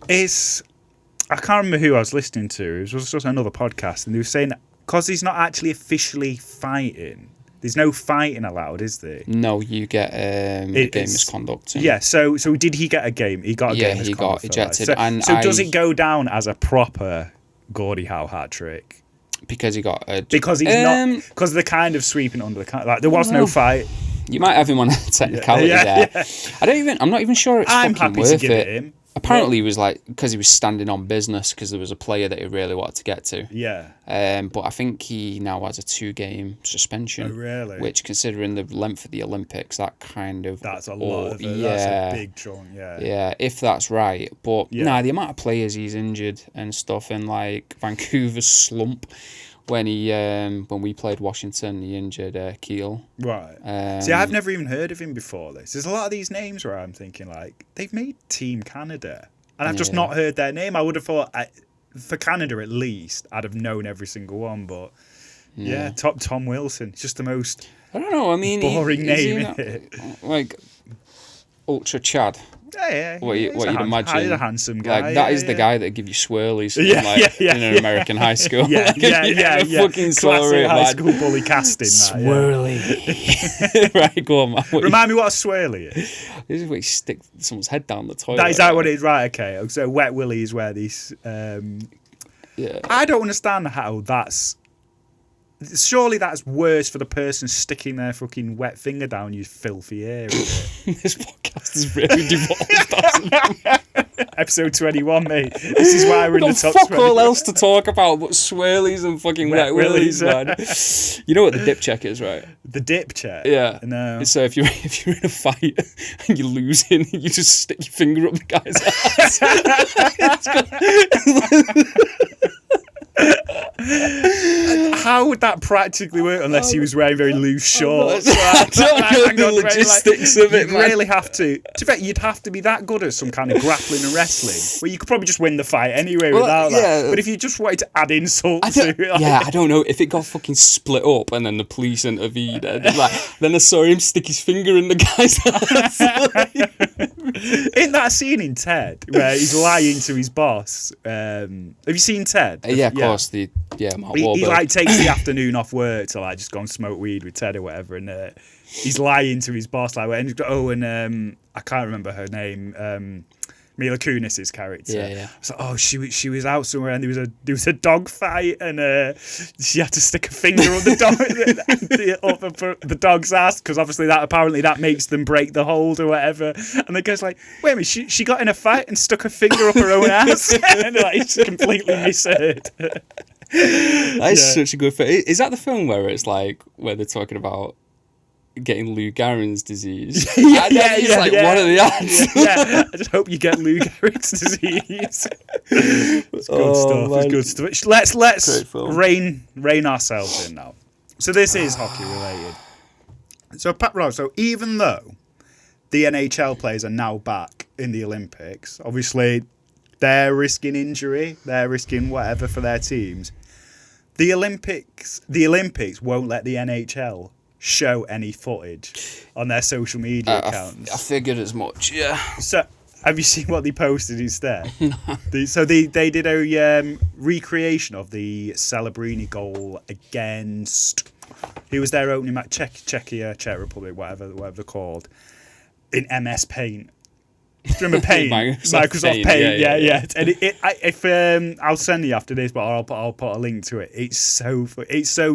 I can't remember who I was listening to. It was just another podcast, and they were saying... Because he's not actually officially fighting. There's no fighting allowed, is there? No, you get game misconduct. Yeah, so did he get a game? He got a game misconduct. He got ejected. So does it go down as a proper Gordie Howe hat trick? Because he got... because he's not... Because they're kind of sweeping under the... there was no fight. You might have him on a technicality there. Yeah. I'm not even sure it's I'm fucking happy worth to give it. him. Apparently, he was because he was standing on business because there was a player that he really wanted to get to. Yeah. But I think he now has a 2-game suspension. Oh, really? Which, considering the length of the Olympics, that's a lot of it. That's a big chunk. Yeah. Yeah, if that's right. But the amount of players he's injured and stuff in Vancouver's slump. When we played Washington, he injured Keel. Right. See, I've never even heard of him before this. There's a lot of these names where I'm thinking, they've made Team Canada. And I've just not heard their name. I would have thought, for Canada at least, I'd have known every single one. But, Tom Wilson. It's just the most boring name, isn't it? Ultra Chad. Yeah. What you'd imagine. He's a handsome guy. That is the guy that give you swirlies in an American high school. Yeah. Fucking classic high school bully casting. Swirly. Right, go on, man. Remind me what a swirly is. This is where you stick someone's head down the toilet. That is that what it is? Right, okay. So Wet Willy is where these... I don't understand how that's... Surely that's worse for the person sticking their fucking wet finger down your filthy ear, isn't it? This podcast is really devolved. Episode 21, mate. This is why we're in the top 20. Fuck all else to talk about but swirlies and fucking wet willies, man. You know what the dip check is, right? The dip check? Yeah. No. So if you're in a fight and you're losing, you just stick your finger up the guy's ass. How would that practically work unless he was wearing very loose shorts? I don't know the logistics of it, man. You'd really have to. To bet you'd have to be that good at some kind of grappling and wrestling, where you could probably just win the fight anyway without that. But if you just wanted to add insult to it, I don't know if it got fucking split up and then the police intervened. Then I saw him stick his finger in the guy's ass. In that scene in Ted where he's lying to his boss, have you seen Ted? Yeah, of course. Mark he Wahlberg. like takes the afternoon off work to like just go and smoke weed with Ted or whatever, and he's lying to his boss like, and I can't remember her name. Mila Kunis's character. Yeah. So, she was out somewhere and there was a dog fight and she had to stick a finger up the dog's ass because obviously that makes them break the hold or whatever. And the guy's like, wait a minute, she got in a fight and stuck her finger up her own ass, and like it's completely misheard. That's such a good film. Is that the film where it's like where they're talking about getting Lou Gehrig's disease? One of the odds. Yeah. I just hope you get Lou Gehrig's disease. It's good stuff. Man. It's good stuff. Let's rein ourselves in now. So this is hockey related. So Pat Ross, so even though the NHL players are now back in the Olympics, obviously they're risking injury, they're risking whatever for their teams. The Olympics won't let the NHL show any footage on their social media accounts. I figured as much, yeah. So, have you seen what they posted instead? They did a recreation of the Celebrini goal against, who was their opening match, Czech Republic, whatever they're called, in MS Paint. Do you remember Paint? Microsoft Paint. Yeah. And I'll send you after this, but I'll put a link to it. It's so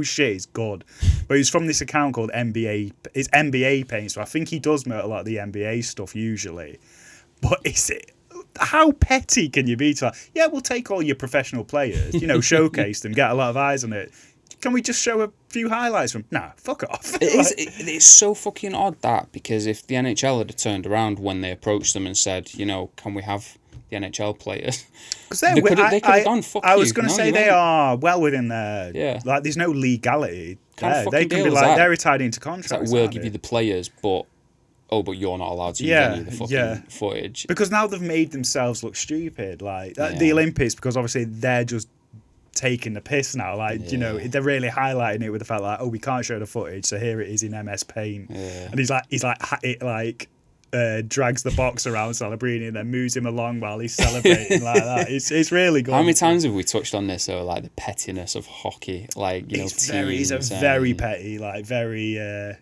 shit. It's good. But it's from this account called NBA. It's NBA Paint, so I think he does a lot of the NBA stuff usually. But how petty can you be to we'll take all your professional players, showcase them, get a lot of eyes on it. Can we just show a few highlights from? Nah, fuck off. It's so fucking odd that, because if the NHL had turned around when they approached them and said, can we have the NHL players? Because they could have gone, fuck you. I was going to say they are well within their... Yeah. Like, there's no legality. They can be like, they're tied into contracts. We'll give you the players, but you're not allowed to use any of the fucking footage. Because now they've made themselves look stupid. Like, the Olympics, because obviously they're just taking the piss now, they're really highlighting it with the fact like, we can't show the footage, so here it is in MS Paint, and he's drags the box around Celebrini and then moves him along while he's celebrating like that. It's really good. How many times have we touched on this, though, like the pettiness of hockey, it's very petty, like very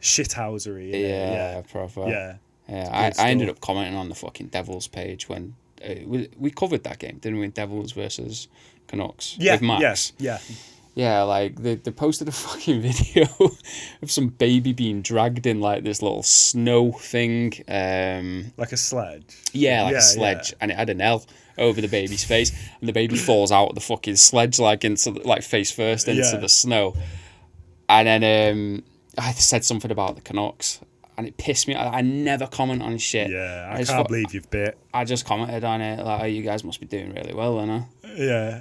shithousery. Yeah, proper. I ended up commenting on the fucking Devils page when we covered that game, didn't we? Devils versus Canucks with Max. Yeah, like they posted a fucking video of some baby being dragged in like this little snow thing. Like a sledge? Yeah, like a sledge. And it had an L over the baby's face. And the baby falls out of the fucking sledge face first into the snow. And then I said something about the Canucks. And it pissed me. I never comment on shit. Yeah, I can't believe you've bit. I just commented on it like, you guys must be doing really well, then, huh? Yeah.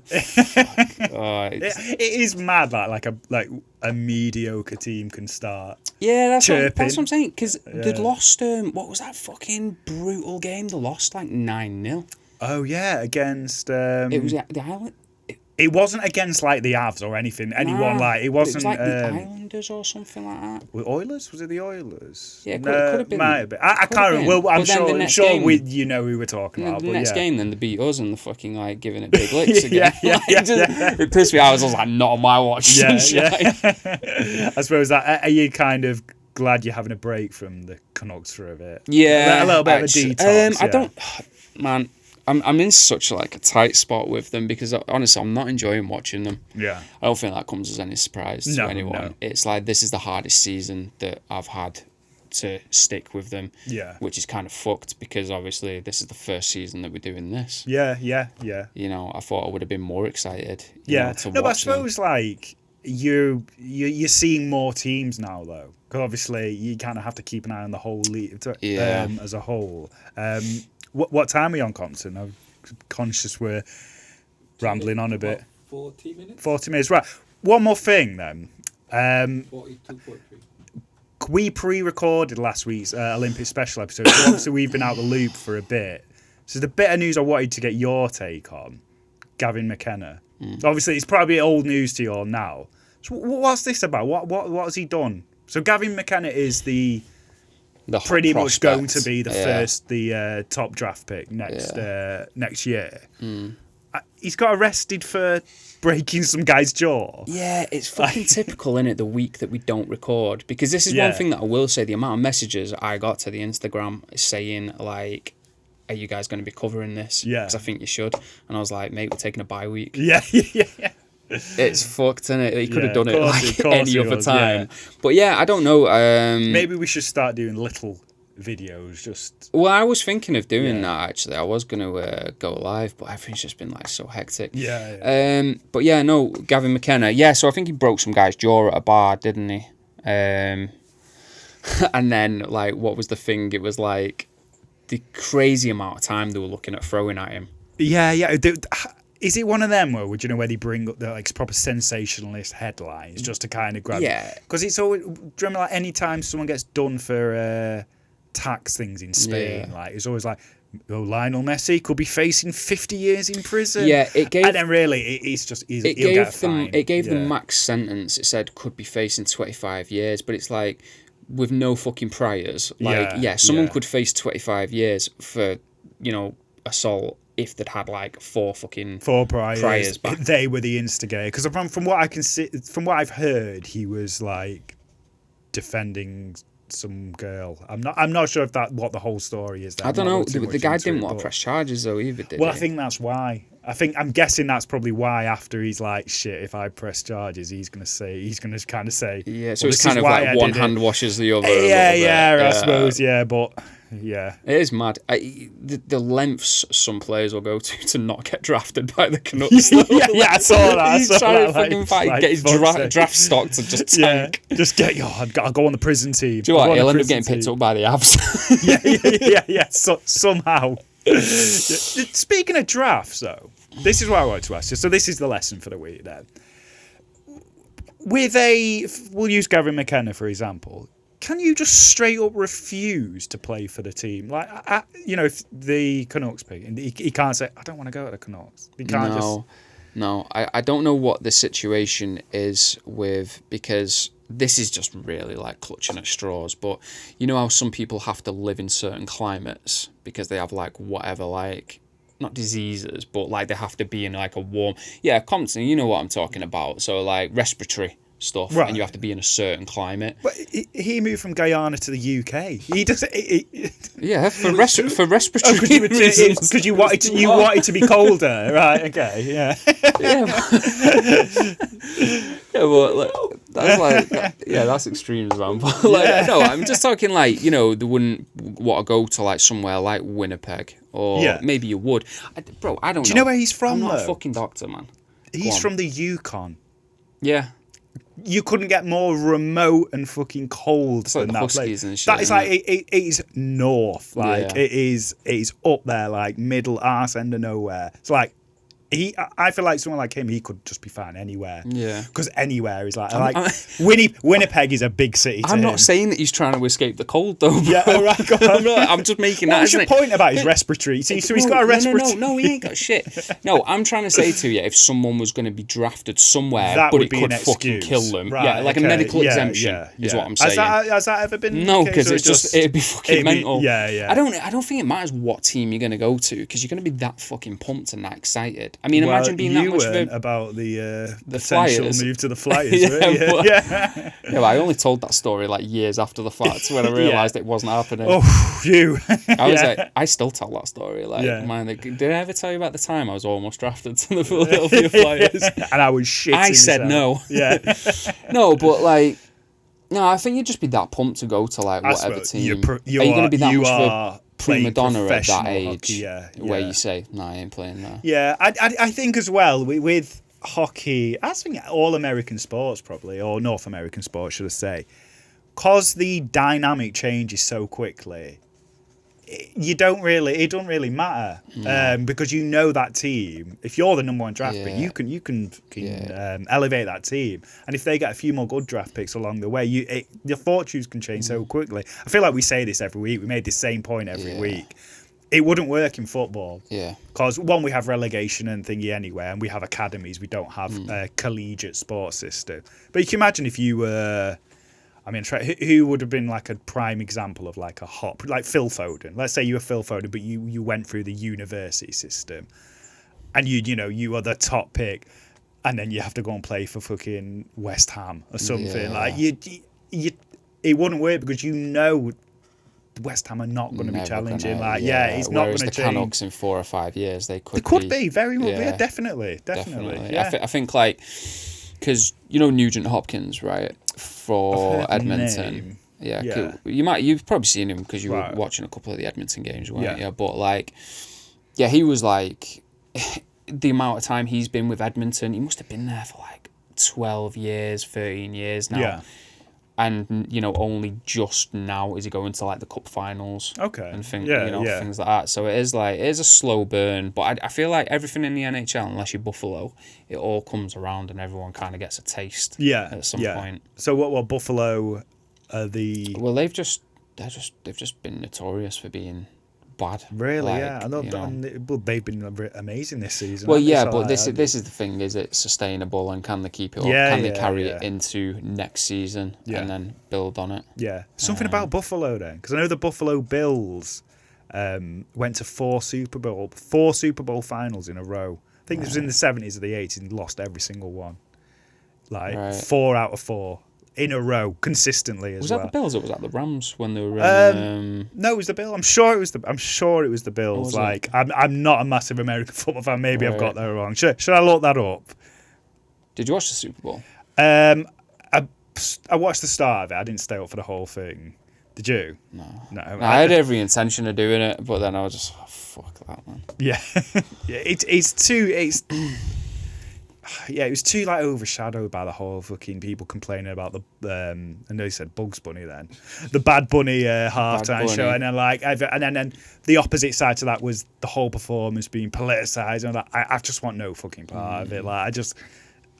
It is mad like a mediocre team can start. Yeah, that's what I'm saying. Because they'd lost. What was that fucking brutal game? They lost like 9-0. Oh yeah, against. It was the Island. It wasn't against like the Avs or anything. Anyone like it wasn't. It was like the Islanders or something like that. With Oilers? Was it the Oilers? Yeah, could have been. Might have been. I can't remember. Well, I'm sure who we were talking about. The next game, then they beat us and they're fucking like giving it big licks again. It pissed me out. I was like, not on my watch. Yeah. I suppose that are you kind of glad you're having a break from the Canucks for a bit? Yeah, a little bit of a detox. I don't, man. I'm in such like a tight spot with them because honestly I'm not enjoying watching them. Yeah. I don't think that comes as any surprise to anyone. No. It's like this is the hardest season that I've had to stick with them. Yeah. Which is kind of fucked because obviously this is the first season that we're doing this. Yeah. I thought I would have been more excited. But I suppose like you're seeing more teams now though. Because obviously you kind of have to keep an eye on the whole league as a whole. What time are you on, Compton? I'm conscious we're rambling on a bit. 40 minutes? 40 minutes, right. One more thing then. 42, 43. We pre-recorded last week's Olympic special episode, so obviously we've been out the loop for a bit. So the bit of news I wanted to get your take on, Gavin McKenna. Obviously it's probably old news to you all now. So what's this about? What has he done? So Gavin McKenna is the The hot pretty much going to prospect. be the top draft pick next year. He's got arrested for breaking some guy's jaw. Yeah, it's fucking typical, isn't it, the week that we don't record? Because this is one thing that I will say, the amount of messages I got to the Instagram saying, like, are you guys going to be covering this? Yeah. Because I think you should. And I was like, mate, we're taking a bye week. Yeah. It's fucked, isn't it? He could have done it course like any other was, time. yeah. But yeah, I don't know. Maybe we should start doing little videos, just... Well, I was thinking of doing that, actually. I was going to go live, but everything's just been, like, so hectic. Yeah. But yeah, no, Gavin McKenna. Yeah, so I think he broke some guy's jaw at a bar, didn't he? And then, like, what was the thing? It was, like, the crazy amount of time they were looking at throwing at him. Yeah. Is it one of them where they bring up the like proper sensationalist headlines just to kind of grab? Yeah. Because it's always... Do you remember, like, any time someone gets done for tax things in Spain, like, it's always like, oh, Lionel Messi could be facing 50 years in prison. Yeah, it gave... And then really, it's just... He'll get a fine. It gave them max sentence. It said could be facing 25 years, but it's like, with no fucking priors. Like, someone could face 25 years for, assault if they'd had like four priors back. They were the instigator. Because from what I can see, from what I've heard, he was like defending some girl. I'm not sure if what the whole story is. I don't know. The guy didn't want to press charges though either, did he? I think that's why. I'm guessing that's probably why. After he's like, shit, if I press charges, he's gonna kind of say, yeah. So it's kind of like one hand washes the other. I suppose, but. Yeah, it is mad. The lengths some players will go to not get drafted by the Canucks. I saw that. He's trying to fucking fight, get his draft stock to just tank. Just get I've got to go on the prison team. Do you know what? He'll end up getting picked up by the Avs. yeah. Somehow. Speaking of drafts, though, this is what I wanted to ask you. So this is the lesson for the week. Then, we'll use Gavin McKenna for example. Can you just straight up refuse to play for the team? Like, if the Canucks pick, he can't say, I don't want to go to the Canucks. He can't No, I don't know what the situation is because this is just really like clutching at straws. But you know how some people have to live in certain climates because they have like whatever, like, not diseases, but like they have to be in like a warm... Yeah, Compton, you know what I'm talking about. So like respiratory stuff, right. And you have to be in a certain climate. But he moved from Guyana to the UK. He does. Yeah, for respiratory reasons. Because you wanted to be colder, right? Okay, yeah. But like, that's like, that's extreme example. No, I'm just talking like, they wouldn't want to go to like somewhere like Winnipeg, or maybe you would. I don't know. Do you know where he's from? I'm not a fucking doctor, man. He's from the Yukon. Yeah. You couldn't get more remote and fucking cold than that place. And shit, that is like it is north, like it is up there, like middle arse end of nowhere. It's like I feel like someone like him, he could just be fine anywhere. Yeah, because anywhere is Winnipeg is a big city. I'm not saying that he's trying to escape the cold though. Yeah, right. Go on. I'm just making that. What's your point about his respiratory? So he's got a respiratory. No, he ain't got shit. No, I'm trying to say to you, if someone was going to be drafted somewhere, but it could fucking kill them, right, like a medical exemption is what I'm saying. Has that ever been? No, because it'd be fucking mental. Yeah. I don't think it matters what team you're going to go to because you're going to be that fucking pumped and that excited. I mean, imagine being that much of a... about the potential Flyers. move to the Flyers, yeah. But I only told that story like years after the fact when I realised it wasn't happening. Oh, you! I was like, I still tell that story. Like, man, did I ever tell you about the time I was almost drafted to the Philadelphia Flyers? And I was shitting. I said no. Yeah. No, but like, no, I think you'd just be that pumped to go to like whatever team. Are you going to be that much of a prima donna at that age, where you say, "No, I ain't playing there." Yeah, I think as well with hockey, I think all American sports probably, or North American sports, should I say, because the dynamic changes so quickly. It doesn't really matter because you know that team. If you're the number one draft pick, you can elevate that team, and if they get a few more good draft picks along the way, your fortunes can change so quickly. I feel like we say this every week. We made the same point every week. It wouldn't work in football. Yeah, because one, we have relegation and thingy anywhere, and we have academies. We don't have a collegiate sports system. But you can imagine if you were, I mean, who would have been like a prime example of like a hot, like Phil Foden? Let's say you were Phil Foden, but you went through the university system, and you are the top pick, and then you have to go and play for fucking West Ham or something. Like it wouldn't work because West Ham are not going to be challenging. It's not going to change. Whereas the Canucks in 4 or 5 years, they could be very well. Yeah, definitely. Yeah. I think like because Nugent Hopkins, right, for Edmonton. Yeah. You've probably seen him because you were watching a couple of the Edmonton games, weren't you? But like, he was like the amount of time he's been with Edmonton, he must have been there for like 12 years, 13 years now. Yeah. And only just now is he going to like the cup finals, and things like that. So it is a slow burn, but I feel like everything in the NHL, unless you're Buffalo, it all comes around and everyone kind of gets a taste. At some point. So what Buffalo are the? Well, they've just been notorious for being bad. Really, I know. They've been amazing this season. Well, but this is the thing: is it sustainable, and can they keep it up? Can they carry it into next season and then build on it? Yeah, something about Buffalo then, because I know the Buffalo Bills went to 4 Super Bowl finals in a row. I think it was in the 70s or the 80s, and lost every single one. 4 out of 4. In a row, consistently as well. Was that the Bills or was that the Rams when they were? No, it was the Bills. I'm sure it was the Bills. I'm not a massive American football fan. Maybe I've got that wrong. Should I look that up? Did you watch the Super Bowl? I watched the start of it. I didn't stay up for the whole thing. Did you? No. I had every intention of doing it, but then I was just fuck that, man. Yeah, it was too like overshadowed by the whole fucking people complaining about the I know you said Bugs Bunny then, the Bad Bunny halftime show, and then the opposite side to that was the whole performance being politicized, and I just want no fucking part of it. Like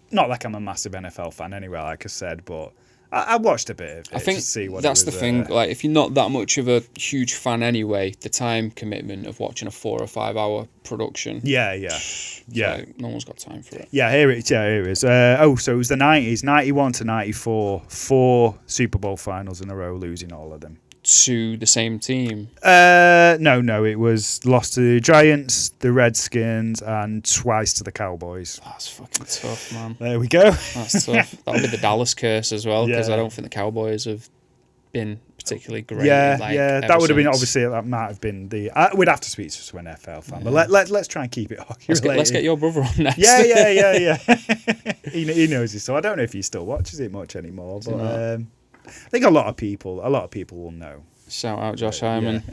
not like I'm a massive NFL fan anyway, like I said, but I watched a bit of it. I think to see what that's it was, the thing. Like, if you're not that much of a huge fan anyway, the time commitment of watching a 4 or 5 hour production. Yeah. Like, no one's got time for it. Yeah, here it is. So it was the 90s, 91 to 94, 4 Super Bowl finals in a row, losing all of them. To the same team? No, it was lost to the Giants, the Redskins, and twice to the Cowboys. That's fucking tough, man. There we go. That's tough. That'll be the Dallas curse as well, because I don't think the Cowboys have been particularly great. That would have been, obviously, that might have been the... we'd have to speak to an NFL fan, but let's try and keep it hockey related. Let's get your brother on next. Yeah. he knows it, so I don't know if he still watches it much anymore, but... I think a lot of people will know. Shout out Josh Hyman,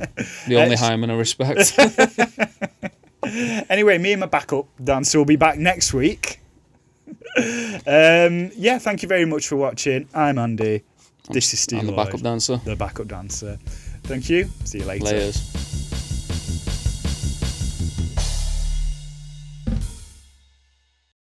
the only Hyman I respect. Anyway, me and my backup dancer will be back next week. Thank you very much for watching. I'm Andy. This is Steve. I'm the backup dancer. The backup dancer. Thank you. See you later. Layers.